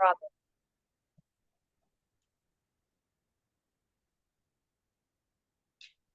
problem.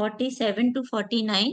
47 to 49,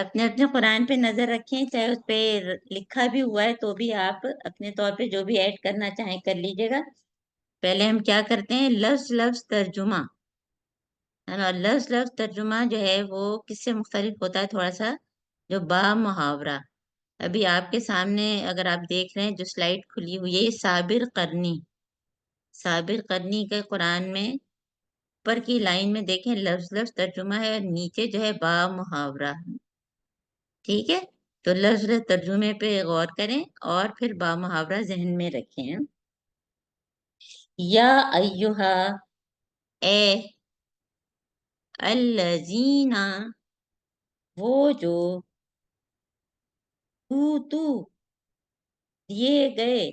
اپنے اپنے قرآن پہ نظر رکھیں، چاہے اس پہ لکھا بھی ہوا ہے تو بھی آپ اپنے طور پہ جو بھی ایڈ کرنا چاہیں کر لیجیے گا۔ پہلے ہم کیا کرتے ہیں، لفظ لفظ ترجمہ ہے نا۔ لفظ لفظ ترجمہ جو ہے وہ کس سے مختلف ہوتا ہے تھوڑا سا، جو با محاورہ۔ ابھی آپ کے سامنے اگر آپ دیکھ رہے ہیں جو سلائڈ کھلی ہوئی ہے، یہ صابر قرنی کے قرآن میں اوپر کی لائن میں دیکھیں لفظ لفظ ترجمہ ہے، اور نیچے جو ہے با محاورہ، ٹھیک ہے۔ تو لفظ لفظ ترجمے پہ غور کریں اور پھر با محاورہ ذہن میں رکھیں۔ یا ایہا، اے الذین، وہ جو اوتو، دیے گئے،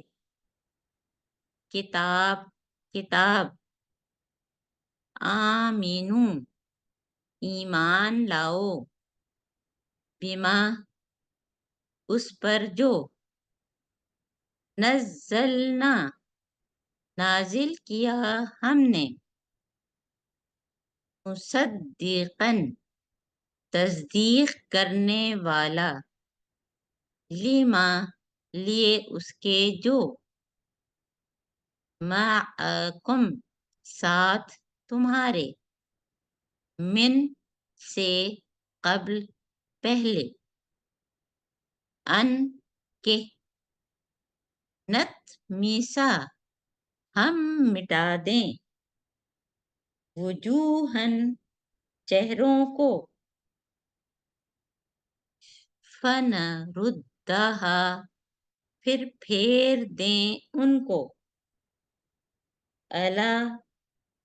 کتاب، آمینو، ایمان لاؤ، بما، اس پر جو، نزلنا، نازل کیا ہم نے، مصدقاً، تصدیق کرنے والا، لما، لیے اس کے جو، معکم، ساتھ تمہارے، من، سے، قبل، پہلے، ان، کے، نت، میسا، ہم مٹا دیں، وجوہن، چہروں کو، فن ردہا، پھر پھیر دیں ان کو، الا،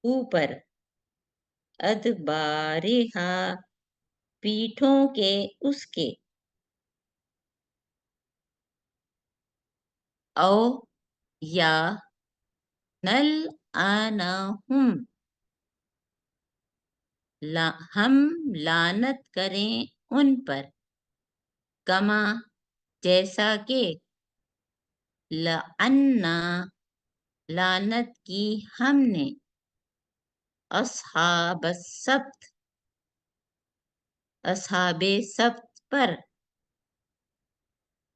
اوپر، ادبارہا، پیٹھوں کے اس کے، او، یا، نلعنہم، ہم لعنت کریں ان پر، کما، جیسا کہ، لعنا، لعنت کی ہم نے، اصحاب السبت، اصحاب سبت پر،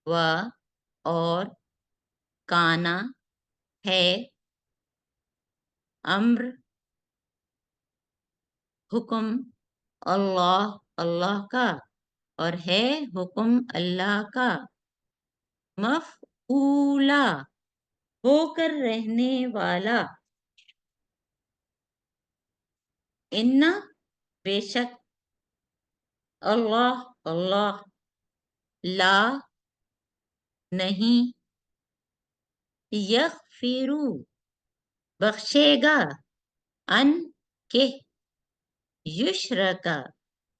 و، اور، کانا، ہے، امر، حکم، اللہ کا، اور ہے حکم اللہ کا، مفعولا، ہو کر رہنے والا، ان، بے شک، اللہ، لا، نہیں، یغفرو، بخشے گا، ان، کہ، یشرکا،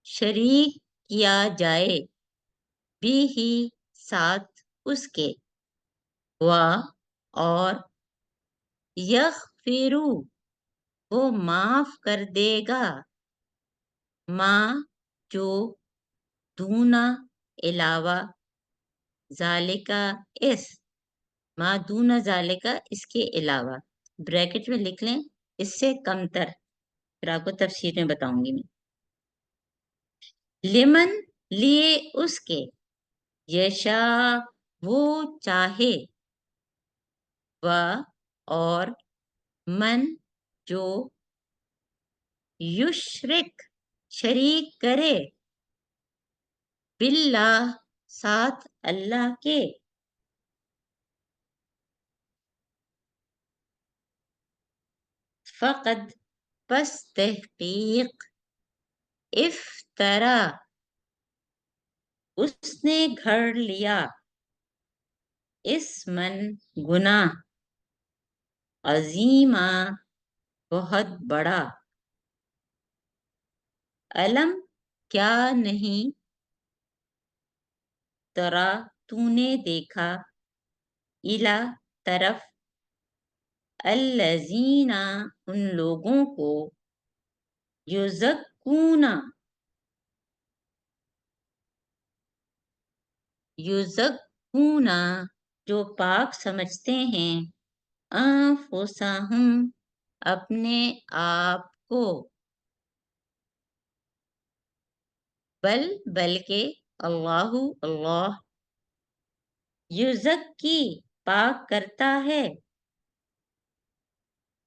شریک کیا جائے، بھی ہی، ساتھ اس کے، و، اور، یغفرو، وہ معاف کر دے گا، ما، جو، دونا، علاوہ، ذالکا، اس، ما دونا ذالکا، اس کے علاوہ، بریکٹ میں لکھ لیں، اس سے کم تر، پھر آپ کو تفسیر میں بتاؤں گی میں، لمن، لیے اس کے، یشا، وہ چاہے، و، اور، من، جو، یشرک، شریک کرے، باللہ، ساتھ اللہ کے، فقد، پس تحقیق، افطرا، اس نے گھڑ لیا، اسمن، گناہ، عظیما، بہت بڑا، علم، کیا نہیں، ترا، تو نے دیکھا، الا، طرف، الذین، ان لوگوں کو، یزکون، جو پاک سمجھتے ہیں، انفسہم، اپنے آپ کو، بلکہ، اللہ اللہ یزکی پاک کرتا ہے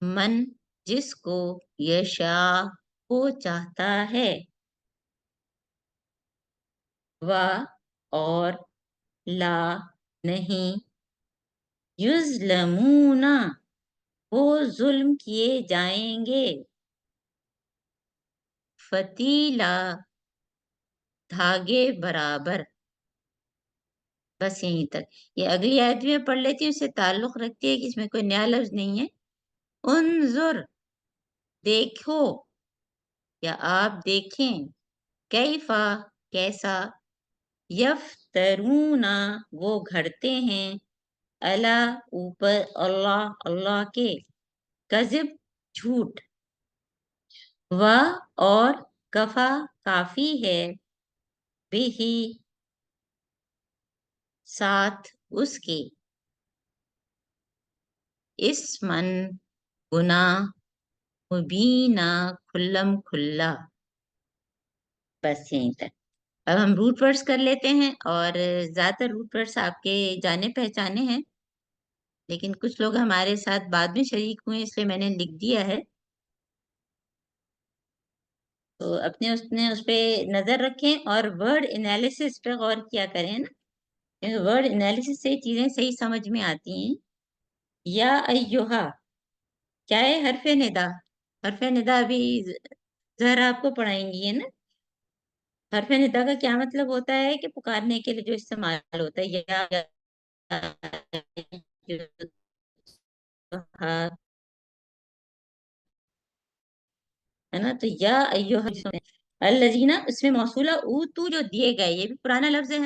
من جس کو یشاء کو چاہتا ہے و اور لا نہیں یظلمون وہ ظلم کیے جائیں گے فتیلا دھاگے برابر. بس یہیں تک. یہ اگلی آیت بھی میں پڑھ لیتی ہوں، اس سے تعلق رکھتی ہے کہ اس میں کوئی نیا لفظ نہیں ہے. انظر دیکھو یا آپ دیکھیں کیفا کیسا یفترون وہ گھڑتے ہیں اللہ اوپر اللہ اللہ کے کذب جھوٹ و اور کفا کافی ہے بھی ساتھ اس کے اسمن گناہ مبینہ کھلم کھلا. بس یہیں تک. اب ہم روٹ ورڈز کر لیتے ہیں، اور زیادہ تر روٹ ورڈز آپ کے جانے پہچانے ہیں، لیکن کچھ لوگ ہمارے ساتھ بعد میں شریک ہوئے اس لیے میں نے لکھ دیا ہے. تو اپنے اس پہ نظر رکھیں اور ورڈ انالیسس پہ غور کیا کریں نا، کیونکہ ورڈ انالیسس سے چیزیں صحیح سمجھ میں آتی ہیں. یا ایوہا کیا ہے؟ حرف ندا. حرف ندا ابھی زہرا آپ کو پڑھائیں گی ہے نا. حرف ندا کا کیا مطلب ہوتا ہے کہ پکارنے کے لیے جو استعمال ہوتا ہے. یا ہے نا. تو یا ایوہا الذین اس میں موصولہ اوتو جو دیے گئے، یہ بھی پرانا لفظ ہے.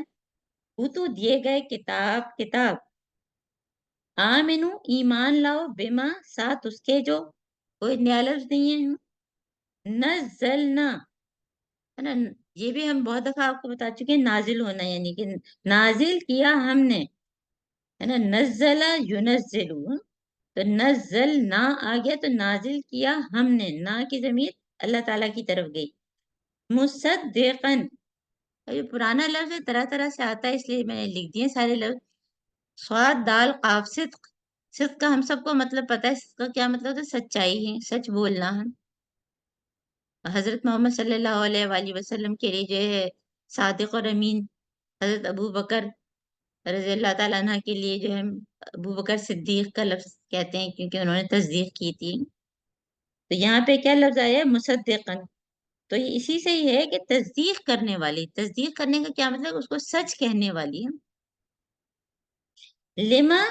اوتو دیے گئے کتاب آمنو ایمان لاؤ بما ساتھ اس کے جو کوئی نیا لفظ نہیں ہے. نزلنا ہے نا. یہ بھی ہم بہت دفعہ آپ کو بتا چکے ہیں، نازل ہونا یعنی کہ نازل کیا ہم نے ہے نا. نزلہ ینزلو، تو نزل نہ آ گیا تو نازل کیا ہم نے، نہ کی ضمیر اللہ تعالیٰ کی طرف گئی. مصدقاً یہ پرانا لفظ ہے، طرح طرح سے آتا ہے اس لیے میں نے لکھ دیے سارے لفظ. صاد دال قاف صدق. صدق کا ہم سب کو مطلب پتہ ہے. صدق کا کیا مطلب ہوتا ہے؟ سچائی ہے، سچ بولنا ہے. حضرت محمد صلی اللہ علیہ وآلہ وسلم کے لیے جو ہے صادق اور امین، حضرت ابو بکر رضی اللہ تعالیٰ عنہ کے لیے جو ہے ابو بکر صدیق کا لفظ کہتے ہیں کیونکہ انہوں نے تصدیق کی تھی. تو یہاں پہ کیا لفظ آیا ہے؟ مصدقاً. تو یہ اسی سے ہی ہے کہ تصدیق کرنے والی. تصدیق کرنے کا کیا مطلب؟ اس کو سچ کہنے والی ہے. لما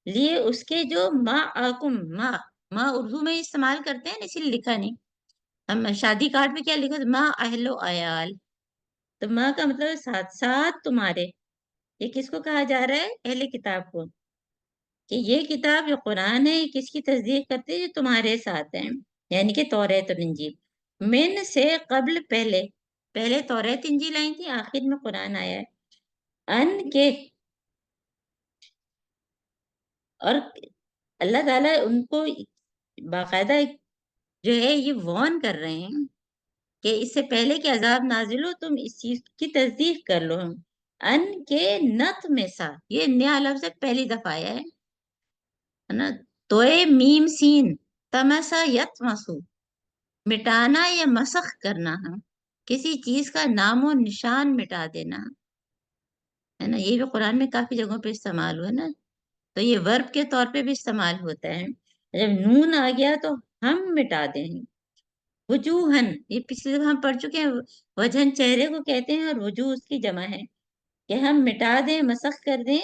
لیے اس کے جو ما آکم، ما اردو میں استعمال کرتے ہیں اسی لیے لکھا نہیں. ہم شادی کارڈ میں کیا لکھا؟ ما اہل و عیال. تو ما کا مطلب ہے ساتھ ساتھ تمہارے. یہ کس کو کہا جا رہا ہے؟ اہل کتاب کو. کہ یہ کتاب جو قرآن ہے یہ کس کی تصدیق کرتے ہیں؟ جو تمہارے ساتھ ہیں، یعنی کہ توریت اور انجیل. من سے قبل پہلے توریت انجیل آئی تھی، آخر میں قرآن آیا ہے. ان کے اور اللہ تعالیٰ ان کو باقاعدہ جو ہے یہ وارن کر رہے ہیں کہ اس سے پہلے کہ عذاب نازل ہو تم اس چیز کی تصدیق کر لو. ان کے نت میں سا، یہ نیا لفظ ہے، پہلی دفعہ آیا ہے نا. توئے میم سین تمسا یتمسو، مٹانا یا مسخ کرنا ہے، کسی چیز کا نام و نشان مٹا دینا ہے نا. یہ بھی قرآن میں کافی جگہوں پہ استعمال ہوا نا. تو یہ ورب کے طور پہ بھی استعمال ہوتا ہے. جب نون آ گیا تو ہم مٹا دیں. وجوہن یہ پچھلے دفعہ ہم پڑھ چکے ہیں، وجہن چہرے کو کہتے ہیں اور وجوہ اس کی جمع ہے کہ ہم مٹا دیں، مسخ کر دیں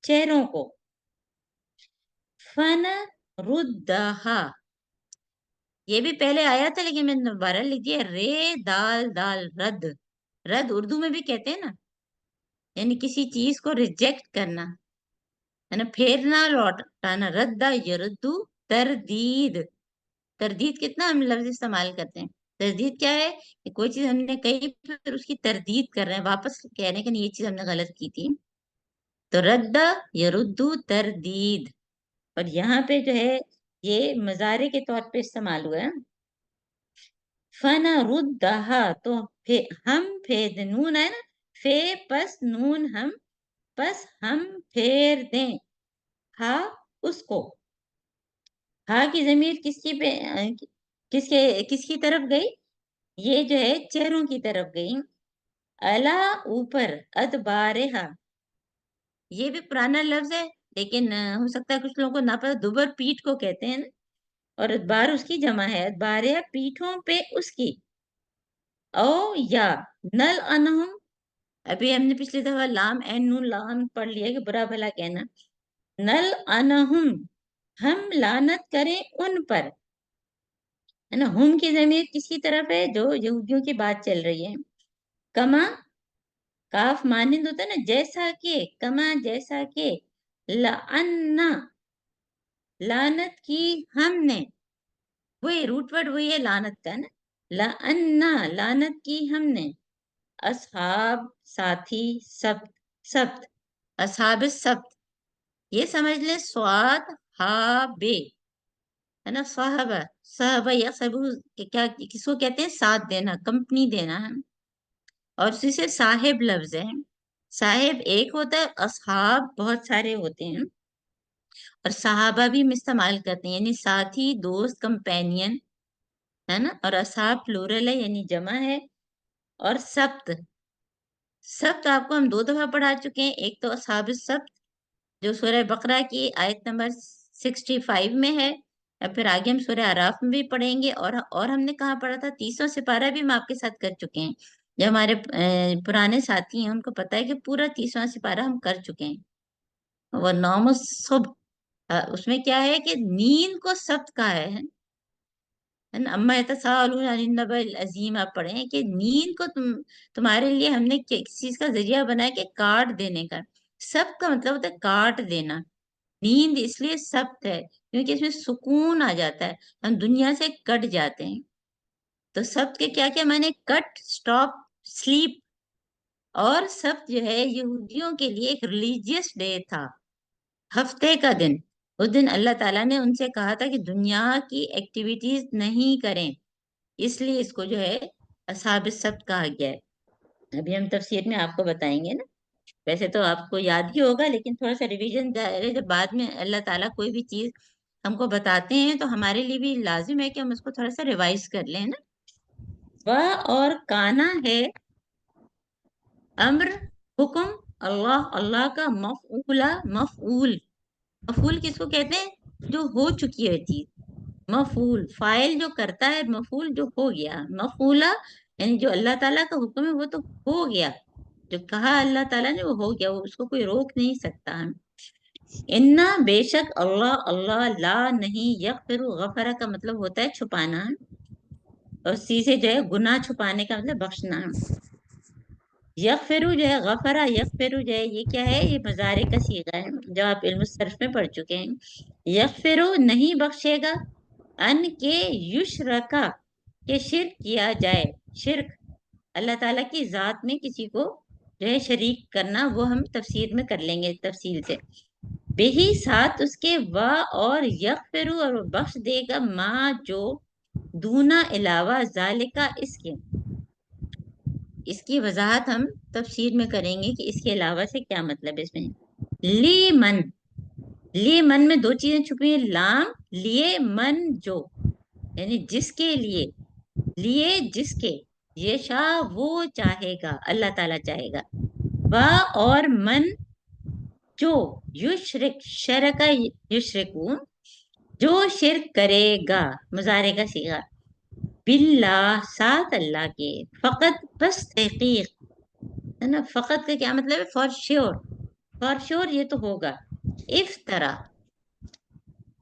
چہروں کو. فن ردہا یہ بھی پہلے آیا تھا لیکن میں نے دوبارہ لکھ دیا. رے دال دال رد. رد اردو میں بھی کہتے ہیں نا، یعنی کسی چیز کو ریجیکٹ کرنا ہے نا، پھیرنا لوٹانا. ردا یردو تردید. تردید کتنا ہم لفظ استعمال کرتے ہیں. تردید کیا ہے؟ کہ کوئی چیز ہم نے کہی پھر اس کی تردید کر رہے ہیں، واپس کہہ رہے ہیں کہ یہ چیز ہم نے غلط کی تھی. تو ردا یردو تردید. اور یہاں پہ جو ہے یہ مضارع کے طور پہ استعمال ہوا ہے. فنا ردہا تو ہم نون ہے نا، فے پس نون ہم، پس ہم پھیر دیں ہا اس کو. ہا کی ضمیر کس کی طرف گئی؟ یہ جو ہے چہروں کی طرف گئی. الا اوپر، ادبارہا یہ بھی پرانا لفظ ہے لیکن ہو سکتا ہے کچھ لوگوں کو نہ پتا. دوبر پیٹھ کو کہتے ہیں نا، اور ادبار اس کی جمع ہے. ادبارہا پیٹھوں پہ اس کی. او یا نل انہم، ابھی ہم نے پچھلی دفعہ لام این نون لام پڑھ لیا کہ برا بھلا کہنا. نل انہم ہم لعنت کریں ان پر، ہے نا. ہم کی ضمیر کس کی طرف ہے؟ جو یہودیوں کی بات چل رہی ہے. کما کاف مانند ہوتا ہے نا، جیسا کہ، کما جیسا کہ، لعنا لعنت کی ہم نے، وہی روٹ ورڈ وہی ہے لعنت کا نا. لعنا لعنت کی ہم نے، اصحاب ساتھی، سبت سبت، اصحاب السبت یہ سمجھ لیں سواد ہا بے، ہے نا. صحابہ صحابہ یا صحبو کیا کس کو کہتے ہیں؟ ساتھ دینا، کمپنی دینا ہے. اور اسی سے صاحب لفظ ہے. صاحب ایک ہوتا ہے، اصحاب بہت سارے ہوتے ہیں. اور صحابہ بھی ہم استعمال کرتے ہیں، یعنی ساتھی، دوست، کمپینین، ہے نا. اور اصحاب پلورل ہے یعنی جمع ہے. اور سبت سبت آپ کو ہم 2 دفعہ پڑھا چکے ہیں. ایک تو اصحاب السبت جو سورہ بقرہ کی آیت نمبر 65 میں ہے، اور پھر آگے ہم سورہ اعراف میں بھی پڑھیں گے. اور ہم نے کہاں پڑھا تھا؟ 30واں سپارہ بھی ہم آپ کے ساتھ کر چکے ہیں. جو ہمارے پرانے ساتھی ہیں ان کو پتا ہے کہ پورا 30واں سپارہ ہم کر چکے ہیں. وہ نوم الصبح، اس میں کیا ہے کہ نیند کو سبت کہا ہے. اما یتساءلون عن النبأ العظیم آپ پڑھیں کہ نیند کو تمہارے لیے ہم نے کس چیز کا ذریعہ بنایا کہ کاٹ دینے کا. سب کا مطلب ہوتا ہے کاٹ دینا. نیند اس لیے سبت ہے کیونکہ اس میں سکون آ جاتا ہے، ہم دنیا سے کٹ جاتے ہیں. تو سبت کے کیا کیا معنی؟ کٹ، سٹاپ، سلیپ. اور سبت جو ہے یہودیوں کے لیے ایک ریلیجیس ڈے تھا، ہفتے کا دن. اس دن اللہ تعالیٰ نے ان سے کہا تھا کہ دنیا کی ایکٹیویٹیز نہیں کریں، اس لیے اس کو جو ہے اصحاب السبت کہا گیا ہے. ابھی ہم تفسیر میں آپ کو بتائیں گے نا. ویسے تو آپ کو یاد ہی ہوگا لیکن تھوڑا سا ریویژن جب بعد میں اللہ تعالیٰ کوئی بھی چیز ہم کو بتاتے ہیں تو ہمارے لیے بھی لازم ہے کہ ہم اس کو تھوڑا سا ریوائز کر لیں نا. وہ اور کانا ہے امر، حکم، اللہ کا مفعول کس کو کہتے ہیں؟ جو ہو چکی ہے چیز. مفعول فاعل جو کرتا ہے، مفعول جو ہو گیا. مفعولہ یعنی جو اللہ تعالیٰ کا حکم ہے وہ تو ہو گیا، جو کہا اللہ تعالیٰ نے وہ ہو گیا، وہ اس کو کوئی روک نہیں سکتا. انا بے شک اللہ لا نہیں، یغفر غفرہ کا مطلب ہوتا ہے چھپانا، اور سی سے جو ہے گناہ چھپانے کا مطلب بخشنا. یغفرو جو ہے، غفرہ یغفرو جو ہے یہ کیا ہے؟ یہ مضارع کا صیغہ ہے جو آپ علم الصرف میں پڑھ چکے ہیں. یغفرو نہیں بخشے گا، ان کے یشرکا کہ شرک کیا جائے. شرک اللہ تعالیٰ کی ذات میں کسی کو جو ہے شریک کرنا، وہ ہم تفسیر میں کر لیں گے تفصیل سے. بہی ساتھ اس کے، وا اور یغفرو اور وہ بخش دے گا، ما جو دونا علاوہ ذالکا اس کے. اس کی وضاحت ہم تفسیر میں کریں گے کہ اس کے علاوہ سے کیا مطلب ہے. اس میں لی من میں 2 چیزیں چھپی ہیں. لام لیے، من جو یعنی جس کے لیے جس کے. یہ شاہ وہ چاہے گا، اللہ تعالیٰ چاہے گا. وا اور من جو، یشرک شرکا یشرکون جو شرک کرے گا، مضارع کا صیغہ. باللہ ساتھ اللہ کے. فقط بس تحقیق ہے نا. فقط کا کیا مطلب ہے؟ فار شیور یہ تو ہوگا. افطرا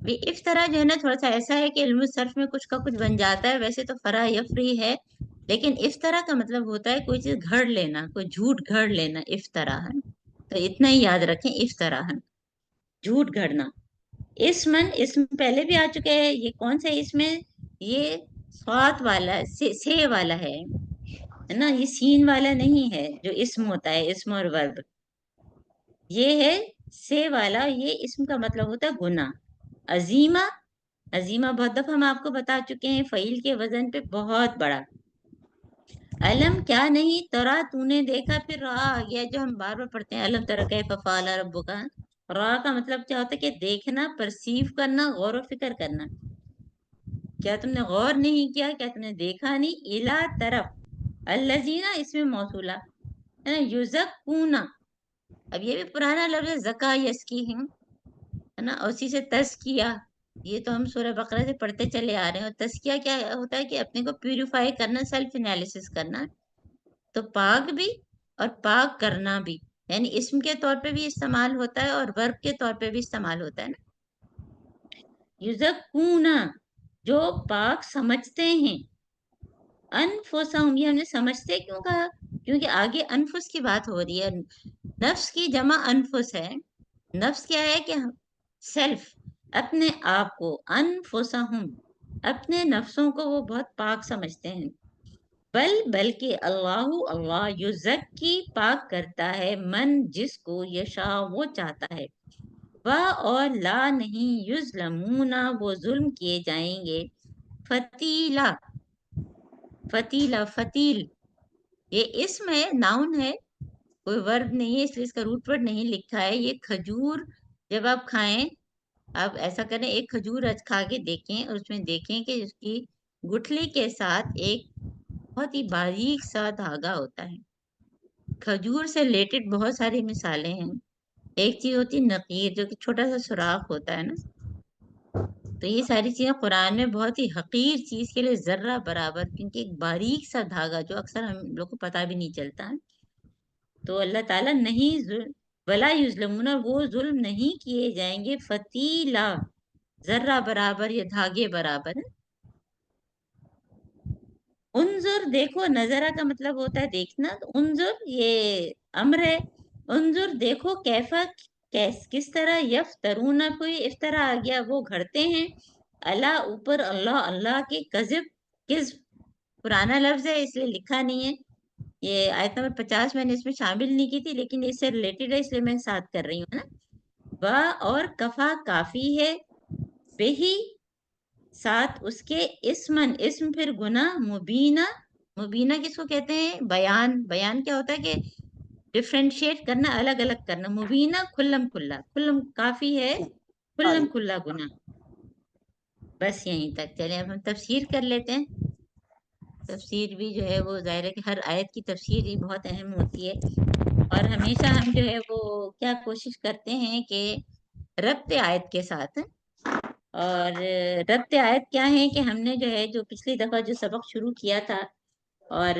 بھی افطرا جو ہے نا تھوڑا سا ایسا ہے کہ علم الصرف میں کچھ کا کچھ بن جاتا ہے. ویسے تو فرا یفری ہے لیکن افطرا کا مطلب ہوتا ہے کوئی چیز گھڑ لینا، کوئی جھوٹ گھڑ لینا. افطرا ہے تو اتنا ہی یاد رکھیں، افطرا ہے جھوٹ گھڑنا. اسم پہلے بھی آ چکے ہیں. یہ کون سا اسم ہے؟ یہ صاد والا سے والا ہے نا، یہ سین والا نہیں ہے جو اسم ہوتا ہے، اسم اور ورب. یہ ہے سے والا. یہ اسم کا مطلب ہوتا ہے گناہ. عظیمہ بہت دفعہ ہم آپ کو بتا چکے ہیں، فعیل کے وزن پہ بہت بڑا. علم کیا نہیں ترا تو نے دیکھا، پھر را آ گیا جو ہم بار بار پڑھتے ہیں، علم ترا کیف فعل ربک۔ را کا مطلب کیا ہوتا ہے کہ دیکھنا، پرسیو کرنا، غور و فکر کرنا۔ کیا تم نے غور نہیں کیا، کیا تم نے دیکھا نہیں؟ الا طرف، الذین اس میں موصولہ ہے نا، یزکون، اب یہ بھی پرانا لفظ ہے، زکا یسکی ہے نا، اور اسی سے تزکیہ، یہ تو ہم سورہ بقرہ سے پڑھتے چلے آ رہے ہیں۔ اور تزکیہ کیا ہوتا ہے کہ اپنے کو پیوریفائی کرنا، سیلف انالیسس کرنا، تو پاک بھی اور پاک کرنا بھی، یعنی اسم کے طور پہ بھی استعمال ہوتا ہے اور ورب کے طور پہ بھی استعمال ہوتا ہے نا۔ یزکون، جو پاک سمجھتے ہیں، انفسہم، یہ ہم نے سمجھتے کیوں کہا؟ کیونکہ آگے انفس کی بات ہو رہی ہے، نفس کی جمع انفس ہے۔ نفس کیا ہے کہ سیلف، اپنے آپ کو، انفسہم، اپنے نفسوں کو وہ بہت پاک سمجھتے ہیں۔ بلکہ اللہ یزکی، پاک کرتا ہے، من، جس کو، یشاء، وہ چاہتا ہے، اور لا نہیں، یظلمون، وہ ظلم کیے جائیں گے، فتیلا، فتیلا، فتیل، یہ اسم ہے، ناؤن ہے، کوئی ورب نہیں ہے، اس لیے اس کا روٹ ورڈ نہیں لکھا ہے۔ یہ کھجور جب آپ کھائیں، آپ ایسا کریں، ایک کھجور آج کھا کے دیکھیں اور اس میں دیکھیں کہ اس کی گٹھلی کے ساتھ ایک بہت ہی باریک سا دھاگا ہوتا ہے۔ کھجور سے ریلیٹڈ بہت ساری مثالیں ہیں۔ ایک چیز ہوتی ہے نقیر، جو کہ چھوٹا سا سوراخ ہوتا ہے نا، تو یہ ساری چیزیں قرآن میں بہت ہی حقیر چیز کے لیے ذرہ برابر، کیونکہ ایک باریک سا دھاگا جو اکثر ہم لوگ کو پتہ بھی نہیں چلتا ہے، تو اللہ تعالیٰ نہیں ولا یظلمون، وہ ظلم نہیں کیے جائیں گے، فتیلا، ذرہ برابر یا دھاگے برابر ہے۔ انظر، دیکھو، نظرہ کا مطلب ہوتا ہے دیکھنا، تو انظر یہ امر ہے، انظر، دیکھو، کیفا، کس طرح، یفترون، کوئی افطرا آ گیا، وہ گھڑتے ہیں، اللہ، اوپر اللہ، اللہ کے، کذب، کذب پرانا لفظ ہے اس لیے لکھا نہیں ہے، یہ آیت نمبر 50 میں نے اس میں شامل نہیں کی تھی، لیکن اس سے ریلیٹڈ ہے اس لیے میں ساتھ کر رہی ہوں نا۔ با، اور کفا، کافی ہے، بہی، ساتھ اس کے، اسمن، اسم، پھر گناہ، مبینہ، مبینہ کس کو کہتے ہیں؟ بیان، بیان کیا ہوتا ہے کہ ڈفرینشیٹ کرنا، الگ الگ کرنا، مبینہ، کھلم کھلا، کھلم کافی ہے، کھلم کھلا گناہ۔ بس یہیں تک، چلیں اب ہم تفسیر کر لیتے ہیں۔ تفسیر بھی جو ہے وہ ظاہر ہے کہ ہر آیت کی تفسیر ہی بہت اہم ہوتی ہے، اور ہمیشہ ہم جو ہے وہ کیا کوشش کرتے ہیں کہ ربط آیت کے ساتھ، اور ربط آیت کیا ہے کہ ہم نے جو ہے جو پچھلی دفعہ جو سبق شروع کیا تھا، اور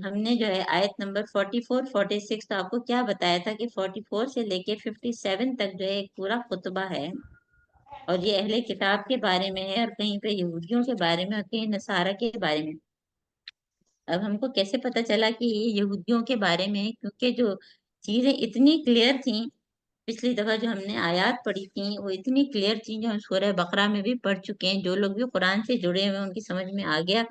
ہم نے جو ہے آیت نمبر 44 46 تو آپ کو کیا بتایا تھا کہ 44 سے لے کے 57 تک جو ہے ایک پورا خطبہ ہے، اور یہ اہل کتاب کے بارے میں ہے، اور کہیں پہ یہودیوں کے بارے میں، اور کہیں نصارہ کے بارے میں۔ اب ہم کو کیسے پتہ چلا کہ یہ یہودیوں کے بارے میں ہے؟ کیونکہ جو چیزیں اتنی کلیئر تھیں، پچھلی دفعہ جو ہم نے آیات پڑھی تھیں وہ اتنی کلیئر تھیں، جو ہم سورہ بقرہ میں بھی پڑھ چکے ہیں، جو لوگ بھی قرآن سے جڑے ہوئے ہیں ان کی سمجھ میں آ گیا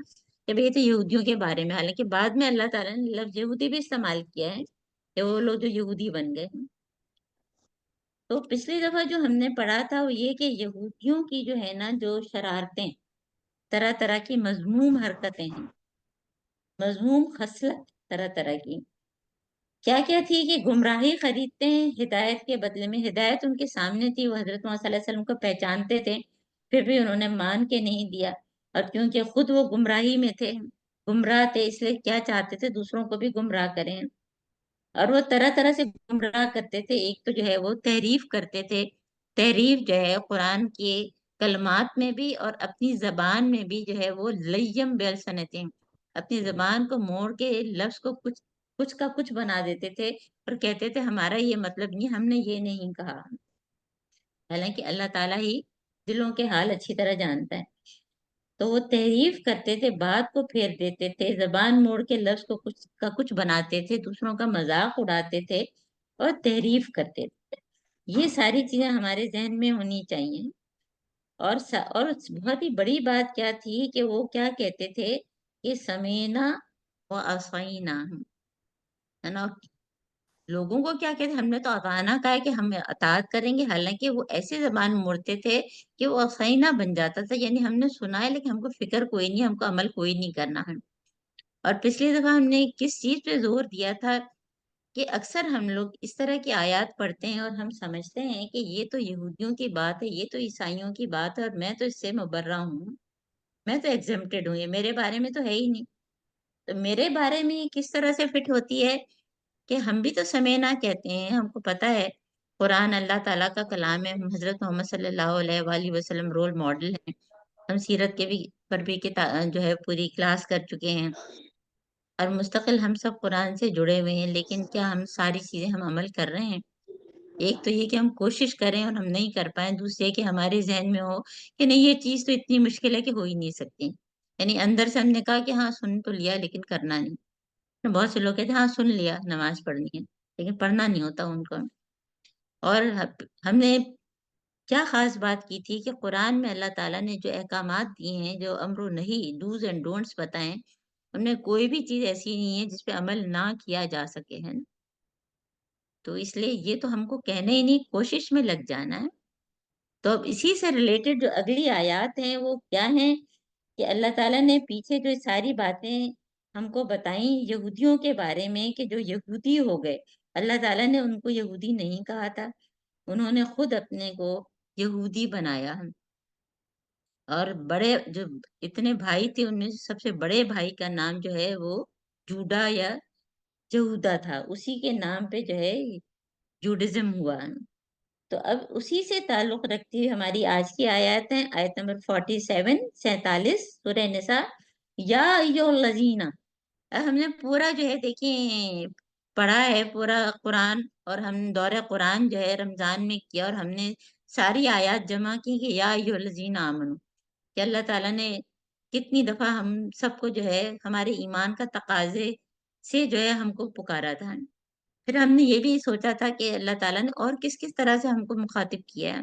کہ بھئی یہ تو یہودیوں کے بارے میں، حالانکہ بعد میں اللہ تعالیٰ نے لفظ یہودی بھی استعمال کیا ہے کہ وہ لوگ جو یہودی بن گئے ہیں۔ تو پچھلی دفعہ جو ہم نے پڑھا تھا وہ یہ کہ یہودیوں کی جو ہے نا جو شرارتیں، طرح طرح کی مذموم حرکتیں ہیں، مذموم خصلت طرح طرح کی، کیا کیا تھی کہ گمراہی خریدتے ہیں ہدایت کے بدلے میں۔ ہدایت ان کے سامنے تھی، وہ حضرت محمد صلی اللہ علیہ وسلم کو پہچانتے تھے، پھر بھی انہوں نے مان کے نہیں دیا، اور کیونکہ خود وہ گمراہی میں تھے، گمراہ تھے، اس لیے کیا چاہتے تھے؟ دوسروں کو بھی گمراہ کریں، اور وہ طرح طرح سے گمراہ کرتے تھے۔ ایک تو جو ہے وہ تحریف کرتے تھے، تحریف جو ہے قرآن کے کلمات میں بھی اور اپنی زبان میں بھی، جو ہے وہ لیم بلسنتیں، اپنی زبان کو موڑ کے لفظ کو کچھ کا کچھ بنا دیتے تھے، اور کہتے تھے ہمارا یہ مطلب نہیں، ہم نے یہ نہیں کہا، حالانکہ اللہ تعالیٰ ہی دلوں کے حال اچھی طرح جانتا ہے۔ تو وہ تحریف کرتے تھے، بات کو پھیر دیتے تھے، زبان موڑ کے لفظ کو کچھ کا کچھ بناتے تھے، دوسروں کا مذاق اڑاتے تھے اور تحریف کرتے تھے۔ یہ ساری چیزیں ہمارے ذہن میں ہونی چاہیے۔ اور بہت ہی بڑی بات کیا تھی کہ وہ کیا کہتے تھے کہ سمینا و عصینا، ہے نا، لوگوں کو کیا کہتے، ہم نے تو اطاعنا کہا ہے کہ ہم اطاعت کریں گے، حالانکہ وہ ایسے زبان موڑتے تھے کہ وہ عصینا بن جاتا تھا، یعنی ہم نے سنا ہے لیکن ہم کو فکر کوئی نہیں، ہم کو عمل کوئی نہیں کرنا ہے۔ اور پچھلی دفعہ ہم نے کس چیز پہ زور دیا تھا کہ اکثر ہم لوگ اس طرح کی آیات پڑھتے ہیں اور ہم سمجھتے ہیں کہ یہ تو یہودیوں کی بات ہے، یہ تو عیسائیوں کی بات ہے اور میں تو اس سے مبرہ ہوں، میں تو ایگزمپٹڈ ہوں، یہ میرے بارے میں تو ہے ہی نہیں۔ تو میرے بارے میں یہ کس طرح سے فٹ ہوتی ہے کہ ہم بھی تو سمینا کہتے ہیں، ہم کو پتہ ہے قرآن اللہ تعالیٰ کا کلام ہے، ہم حضرت محمد صلی اللہ علیہ وآلہ وسلم رول ماڈل ہیں، ہم سیرت کے بھی پر بھی جو ہے پوری کلاس کر چکے ہیں اور مستقل ہم سب قرآن سے جڑے ہوئے ہیں، لیکن کیا ہم ساری چیزیں ہم عمل کر رہے ہیں؟ ایک تو یہ کہ ہم کوشش کریں اور ہم نہیں کر پائیں، دوسرے کہ ہمارے ذہن میں ہو کہ نہیں یہ چیز تو اتنی مشکل ہے کہ ہو ہی نہیں سکتی، یعنی اندر سے ہم نے کہا کہ ہاں سن تو لیا لیکن کرنا نہیں۔ بہت سے لوگ کہتے ہیں ہاں سن لیا نماز پڑھنی ہے لیکن پڑھنا نہیں ہوتا ان کو۔ اور ہم نے کیا خاص بات کی تھی کہ قرآن میں اللہ تعالیٰ نے جو احکامات دیے ہیں، جو امر و نہی ڈوز اینڈ ڈونٹس بتائیں، ہم نے کوئی بھی چیز ایسی نہیں ہے جس پہ عمل نہ کیا جا سکے ہے نا۔ تو اس لیے یہ تو ہم کو کہنے ہی نہیں، کوشش میں لگ جانا ہے۔ تو اب اسی سے ریلیٹڈ جو اگلی آیات ہیں وہ کیا ہیں کہ اللہ تعالیٰ نے پیچھے جو ساری باتیں ہم کو بتائیں یہودیوں کے بارے میں کہ جو یہودی ہو گئے، اللہ تعالیٰ نے ان کو یہودی نہیں کہا تھا، انہوں نے خود اپنے کو یہودی بنایا۔ اور بڑے جو اتنے بھائی تھے ان میں سب سے بڑے بھائی کا نام جو ہے وہ جوڈا یا یہودا تھا، اسی کے نام پہ جو ہے جوڈزم ہوا۔ تو اب اسی سے تعلق رکھتی ہوئی ہماری آج کی آیات ہیں، آیت نمبر 47 سورہ نساء، یا ایھا الذین۔ ہم نے پورا جو ہے دیکھیں پڑھا ہے پورا قرآن، اور ہم دور قرآن جو ہے رمضان میں کیا اور ہم نے ساری آیات جمع کی کہ یا ایھا الذین آمنو، کہ اللہ تعالیٰ نے کتنی دفعہ ہم سب کو جو ہے ہمارے ایمان کا تقاضے سے جو ہے ہم کو پکارا تھا۔ پھر ہم نے یہ بھی سوچا تھا کہ اللہ تعالیٰ نے اور کس کس طرح سے ہم کو مخاطب کیا ہے،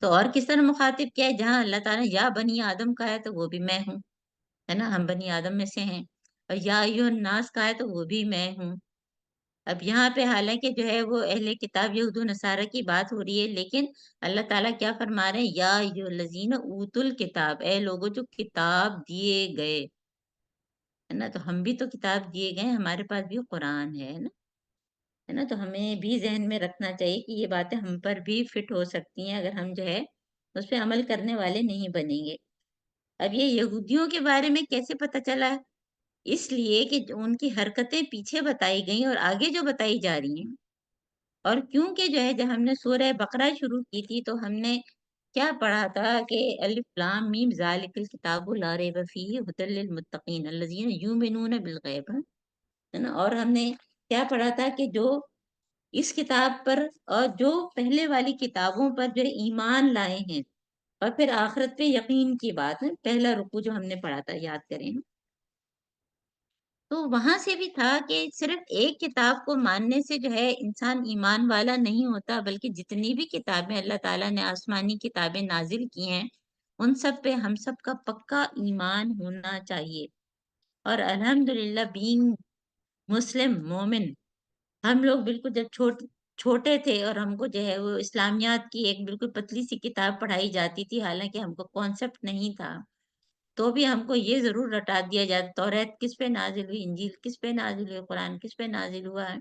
تو اور کس طرح مخاطب کیا ہے، جہاں اللہ تعالیٰ نے یا بنی آدم کہا ہے تو وہ بھی میں ہوں، ہے نا، ہم بنی آدم میں سے ہیں، اور یا ایھا الناس کہا ہے تو وہ بھی میں ہوں۔ اب یہاں پہ حالانکہ جو ہے وہ اہل کتاب یہود و نصارہ کی بات ہو رہی ہے، لیکن اللہ تعالیٰ کیا فرما رہے ہیں، یا ایھا الذین اوتوا الکتاب، اے لوگوں جو کتاب دیے گئے، ہے نا، تو ہم بھی تو کتاب دیے گئے، ہمارے پاس بھی قرآن ہے نا، تو ہمیں بھی ذہن میں رکھنا چاہیے کہ یہ باتیں ہم پر بھی فٹ ہو سکتی ہیں اگر ہم جو ہے اس پہ عمل کرنے والے نہیں بنیں گے۔ اب یہ یہودیوں کے بارے میں کیسے پتہ چلا؟ اس لیے کہ ان کی حرکتیں پیچھے بتائی گئیں اور آگے جو بتائی جا رہی ہیں، اور کیونکہ جو ہے جب ہم نے سورہ بقرہ شروع کی تھی تو ہم نے کیا پڑھا تھا کہ الف لام میم ذالک الکتاب لا ریب فیہ ھدی للمتقین الذین یؤمنون بالغیب، ہے نا، اور ہم نے کیا پڑھا تھا کہ جو اس کتاب پر اور جو پہلے والی کتابوں پر جو ایمان لائے ہیں اور پھر آخرت پہ یقین کی بات ہے، پہلا رکوع جو ہم نے پڑھا تھا یاد کریں، تو وہاں سے بھی تھا کہ صرف ایک کتاب کو ماننے سے جو ہے انسان ایمان والا نہیں ہوتا، بلکہ جتنی بھی کتابیں اللہ تعالیٰ نے آسمانی کتابیں نازل کی ہیں ان سب پہ ہم سب کا پکا ایمان ہونا چاہیے۔ اور الحمدللہ بینگ مسلم مومن، ہم لوگ بالکل جب چھوٹے تھے اور ہم کو جو ہے وہ اسلامیات کی ایک بالکل پتلی سی کتاب پڑھائی جاتی تھی، حالانکہ ہم کو کانسیپٹ نہیں تھا، تو بھی ہم کو یہ ضرور رٹا دیا جاتا توریت کس پہ نازل ہوئی، انجیل کس پہ نازل ہوئی، قرآن کس پہ نازل ہوا ہے،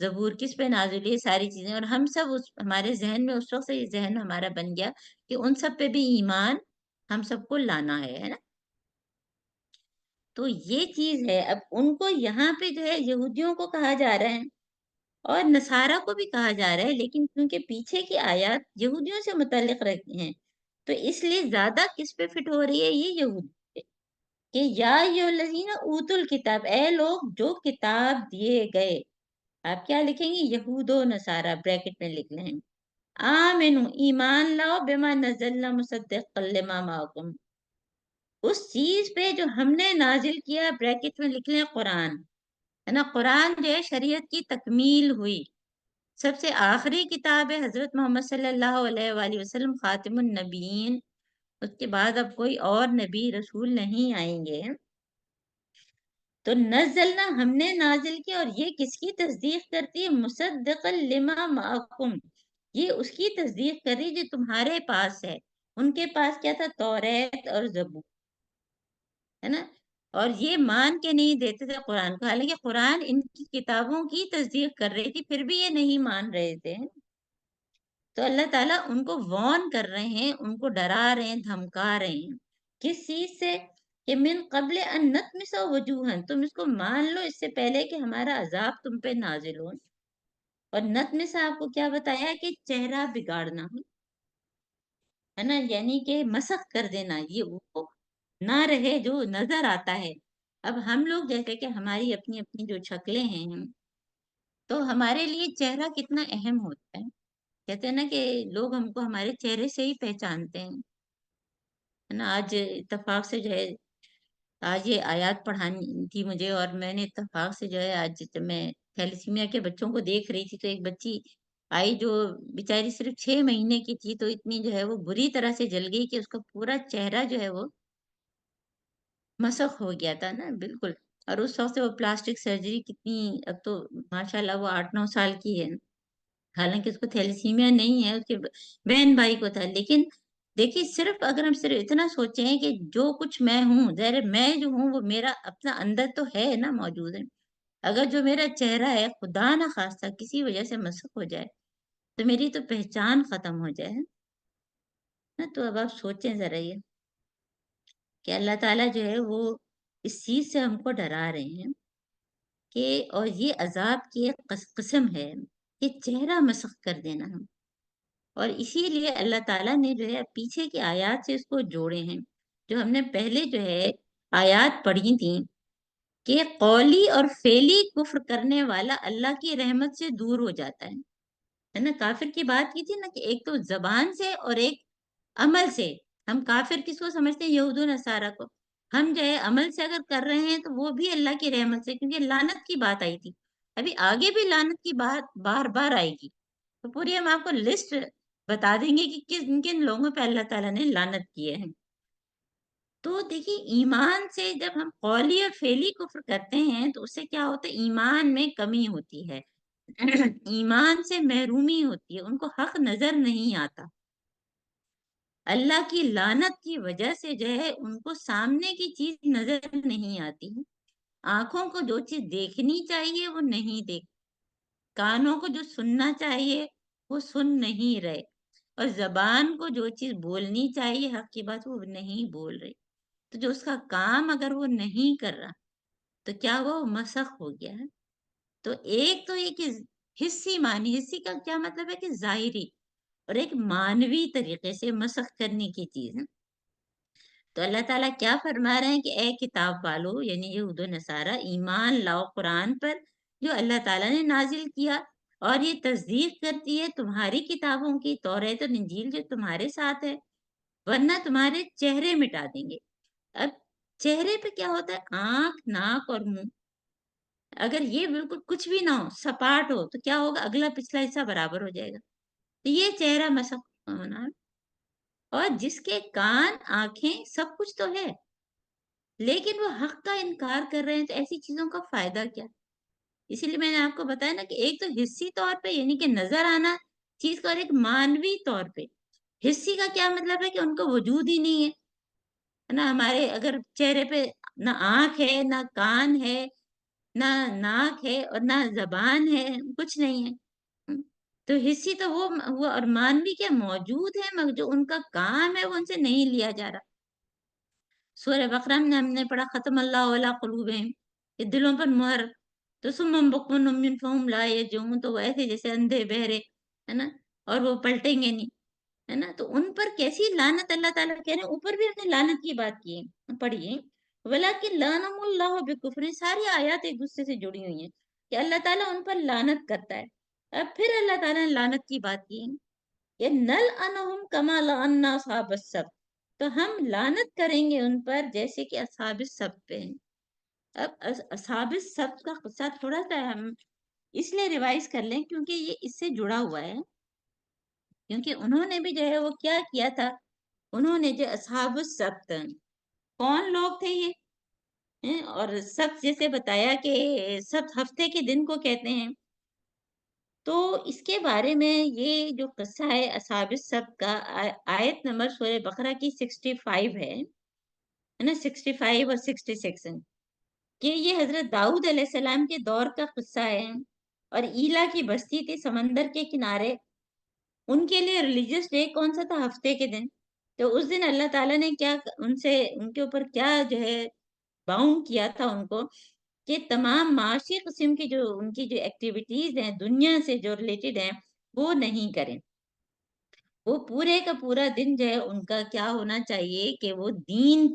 زبور کس پہ نازل ہوئی، ساری چیزیں، اور ہم سب ہمارے ذہن میں اس وقت سے یہ ذہن ہمارا بن گیا کہ ان سب پہ بھی ایمان ہم سب کو لانا ہے نا۔ تو یہ چیز ہے، اب ان کو یہاں پہ جو ہے یہودیوں کو کہا جا رہا ہے اور نصارہ کو بھی کہا جا رہا ہے، لیکن کیونکہ پیچھے کی آیات یہودیوں سے متعلق رہتی ہیں تو اس لیے زیادہ کس پہ فٹ ہو رہی ہے، یہ یہود پہ، کہ یا ایھا الذین اوتوا الکتاب، اے لوگ جو کتاب دیے گئے، آپ کیا لکھیں گے، یہود و نصارہ بریکٹ میں لکھ لیں، آمنو ایمان لاؤ، بما نزلنا مصدقا لما معکم، اس چیز پہ جو ہم نے نازل کیا، بریکٹ میں لکھ لیں قرآن، ہے نا، قرآن جو ہے شریعت کی تکمیل ہوئی، سب سے آخری کتاب ہے حضرت محمد صلی اللہ علیہ وآلہ وسلم خاتم النبیین، اس کے بعد اب کوئی اور نبی رسول نہیں آئیں گے، تو نزلنا ہم نے نازل کیا، اور یہ کس کی تصدیق کرتی ہے، مصدقا لما معکم، یہ اس کی تصدیق کر رہی جو تمہارے پاس ہے، ان کے پاس کیا تھا، توریت اور زبور، ہے نا، اور یہ مان کے نہیں دیتے تھے قرآن کو، حالانکہ قرآن ان کی کتابوں کی تصدیق کر رہی تھی، پھر بھی یہ نہیں مان رہے تھے۔ تو اللہ تعالیٰ ان کو وارن کر رہے ہیں، ان کو ڈرا رہے ہیں، دھمکا رہے ہیں۔ کس چیز سے؟ کہ من قبل ان نطمس وجوہن، تم اس کو مان لو اس سے پہلے کہ ہمارا عذاب تم پہ نازل ہو۔ اور نطمس آپ کو کیا بتایا کہ چہرہ بگاڑنا ہے نا، یعنی کہ مسخ کر دینا، یہ وہ نہ رہے جو نظر آتا ہے۔ اب ہم لوگ جیسے کہ ہماری اپنی اپنی جو شکلیں ہیں، تو ہمارے لیے چہرہ کتنا اہم ہوتا ہے۔ کہتے ہیں نا کہ لوگ ہم کو ہمارے چہرے سے ہی پہچانتے ہیں، ہے نا۔ آج اتفاق سے جو ہے، آج یہ آیات پڑھانی تھی مجھے، اور میں نے اتفاق سے جو ہے آج جب میں تھیلیسیمیا کے بچوں کو دیکھ رہی تھی، تو ایک بچی آئی جو بیچاری صرف 6 مہینے کی تھی، تو اتنی جو ہے وہ بری طرح سے جل گئی کہ اس کا پورا چہرہ جو ہے وہ مسخ ہو گیا تھا نا، بالکل۔ اور اس وقت سے وہ پلاسٹک سرجری کتنی، اب تو ماشاءاللہ وہ 8-9 سال کی ہے، حالانکہ اس کو تھیلیسیمیا نہیں ہے، اس کے بہن بھائی کو تھا۔ لیکن دیکھیے، صرف اگر ہم صرف اتنا سوچیں کہ جو کچھ میں ہوں، ظاہر میں جو ہوں وہ میرا اپنا اندر تو ہے نا، موجود ہے۔ اگر جو میرا چہرہ ہے خدا نہ خواستہ کسی وجہ سے مسخ ہو جائے، تو میری تو پہچان ختم ہو جائے نا۔ تو اب آپ سوچیں ذرا یہ کہ اللہ تعالیٰ جو ہے وہ اس چیز سے ہم کو ڈرا رہے ہیں کہ، اور یہ عذاب کی ایک قسم ہے کہ چہرہ مسخ کر دینا ہم۔ اور اسی لیے اللہ تعالیٰ نے جو ہے پیچھے کی آیات سے اس کو جوڑے ہیں، جو ہم نے پہلے جو ہے آیات پڑھی تھیں، کہ قولی اور فعلی کفر کرنے والا اللہ کی رحمت سے دور ہو جاتا ہے نا۔ کافر کی بات کی تھی نا کہ ایک تو زبان سے اور ایک عمل سے۔ ہم کافر کس کو سمجھتے ہیں؟ یہود و نصارہ کو۔ ہم جو ہے عمل سے اگر کر رہے ہیں تو وہ بھی اللہ کی رحمت سے، کیونکہ لعنت کی بات آئی تھی، ابھی آگے بھی لعنت کی بات بار بار آئے گی، تو پوری ہم آپ کو لسٹ بتا دیں گے کہ کن کن لوگوں پہ اللہ تعالیٰ نے لعنت کیے ہیں۔ تو دیکھیے، ایمان سے جب ہم قولی اور فعلی کفر کرتے ہیں تو اس سے کیا ہوتا ہے؟ ایمان میں کمی ہوتی ہے، ایمان سے محرومی ہوتی ہے، ان کو حق نظر نہیں آتا۔ اللہ کی لعنت کی وجہ سے جو ہے ان کو سامنے کی چیز نظر نہیں آتی، آنکھوں کو جو چیز دیکھنی چاہیے وہ نہیں دیکھ، کانوں کو جو سننا چاہیے وہ سن نہیں رہے، اور زبان کو جو چیز بولنی چاہیے حق کی بات وہ نہیں بول رہے۔ تو جو اس کا کام اگر وہ نہیں کر رہا تو کیا وہ مسخ ہو گیا ہے؟ تو ایک تو یہ کہ حصی معنی، حصی کا کیا مطلب ہے کہ ظاہری، اور ایک مانوی طریقے سے مسخ کرنے کی چیز ہے۔ تو اللہ تعالیٰ کیا فرما رہے ہیں کہ اے کتاب والو، یعنی یہود و نصارہ، ایمان لاؤ قرآن پر جو اللہ تعالیٰ نے نازل کیا، اور یہ تصدیق کرتی ہے تمہاری کتابوں کی، توریت اور انجیل جو تمہارے ساتھ ہے، ورنہ تمہارے چہرے مٹا دیں گے۔ اب چہرے پہ کیا ہوتا ہے؟ آنکھ، ناک اور منہ، اگر یہ بالکل کچھ بھی نہ ہو، سپاٹ ہو، تو کیا ہوگا؟ اگلا پچھلا حصہ برابر ہو جائے گا۔ تو یہ چہرہ مسخ ہونا۔ اور جس کے کان، آنکھیں، سب کچھ تو ہے، لیکن وہ حق کا انکار کر رہے ہیں، تو ایسی چیزوں کا فائدہ کیا؟ اسی لیے میں نے آپ کو بتایا نا کہ ایک تو حصی طور پہ یعنی کہ نظر آنا چیز کا، اور ایک مانوی طور پہ۔ حصی کا کیا مطلب ہے کہ ان کو وجود ہی نہیں ہے نا۔ ہمارے اگر چہرے پہ نہ آنکھ ہے، نہ کان ہے، نہ ناک ہے، اور نہ زبان ہے، کچھ نہیں ہے، تو حصی تو وہ ہوا، اور مانوی کیا موجود ہے، مگر جو ان کا کام ہے وہ ان سے نہیں لیا جا رہا۔ سورہ بقرہ میں ہم نے پڑھا ختم اللہ علی قلوبہم، کہ دلوں پر مہر، تو سمم بکم عمی فہم لا یرجعون، تو وہ ایسے جیسے اندھے بہرے، ہے نا، اور وہ پلٹیں گے نہیں، ہے نا۔ تو ان پر کیسی لعنت اللہ تعالیٰ کہہ رہے ہیں، اوپر بھی ہم نے لعنت کی بات کی ہے، پڑھیے ولیکن لعنہم اللہ بکفر، ساری آیات ایک دوسرے سے جڑی ہوئی ہیں کہ اللہ تعالیٰ ان پر لعنت کرتا ہے۔ اب پھر اللہ تعالیٰ نے لعنت کی بات کی ہے کہ نلعنہم کما لعنا اصحاب السبت، تو ہم لعنت کریں گے ان پر جیسے کہ اصحاب السبت پہ ہیں۔ اب اصحاب السبت کا قصہ تھوڑا سا ہم اس لیے ریوائز کر لیں کیونکہ یہ اس سے جڑا ہوا ہے، کیونکہ انہوں نے بھی جو ہے وہ کیا کیا تھا، انہوں نے جو اصحاب السبت، کون لوگ تھے یہ؟ اور سبت جیسے بتایا کہ سبت ہفتے کے دن کو کہتے ہیں، تو اس کے بارے میں یہ جو قصہ ہے اصحاب السبت کا، آیت نمبر سورہ بقرہ کی 65 ہے، ہے نا 65 اور 66 کہ یہ حضرت داؤد علیہ السلام کے دور کا قصہ ہے، اور ایلا کی بستی تھی سمندر کے کنارے. ان کے لیے ریلیجیس ڈے کون سا تھا؟ ہفتے کے دن. تو اس دن اللہ تعالیٰ نے کیا ان کے اوپر کیا جو ہے باؤنڈ کیا تھا ان کو، کہ تمام معاشی قسم کی جو ان کی جو ایکٹیویٹیز ہیں دنیا سے جو ریلیٹڈ ہیں وہ نہیں کریں. وہ پورے کا پورا دن جو ہے ان کا کیا ہونا چاہیے کہ وہ دین